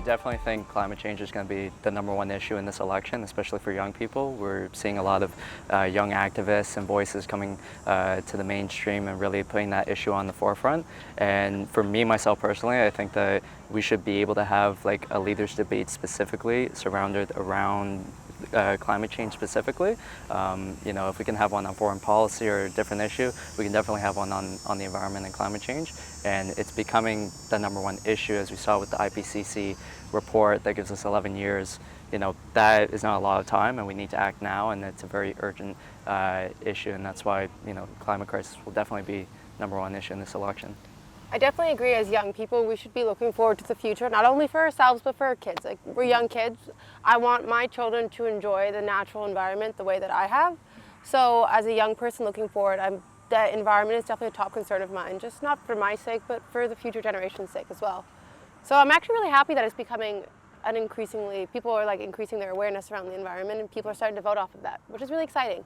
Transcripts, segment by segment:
definitely think climate change is going to be the #1 issue in this election, especially for young people. We're seeing a lot of young activists and voices coming to the mainstream and really putting that issue on the forefront. And for me, myself personally, I think that we should be able to have like a leaders debate specifically surrounded around climate change specifically. If we can have one on foreign policy or a different issue, we can definitely have one on the environment and climate change. And it's becoming the #1 issue, as we saw with the IPCC report that gives us 11 years. That is not a lot of time, and we need to act now, and it's a very urgent issue, and that's why, climate crisis will definitely be #1 issue in this election. I definitely agree. As young people, we should be looking forward to the future, not only for ourselves, but for our kids. Like, we're young kids. I want my children to enjoy the natural environment the way that I have. So as a young person looking forward, the environment is definitely a top concern of mine, just not for my sake, but for the future generation's sake as well. So I'm actually really happy that it's becoming people are like increasing their awareness around the environment, and people are starting to vote off of that, which is really exciting.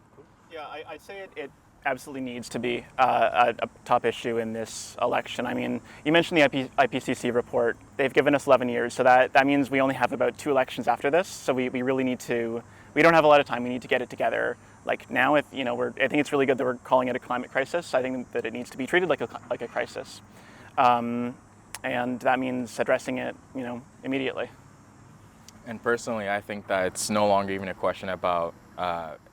Yeah, I'd say it absolutely needs to be a top issue in this election. I mean, you mentioned the IPCC report. They've given us 11 years, so that means we only have about 2 elections after this. So we really need to, we don't have a lot of time. We need to get it together. Like now, I think it's really good that we're calling it a climate crisis. I think that it needs to be treated like a crisis. And that means addressing it, immediately. And personally, I think that it's no longer even a question about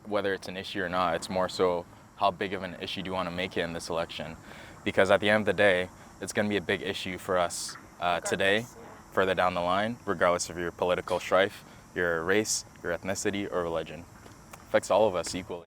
whether it's an issue or not. It's more so how big of an issue do you want to make it in this election? Because at the end of the day, it's going to be a big issue for us today, further down the line, regardless of your political strife, your race, your ethnicity, or religion. It affects all of us equally.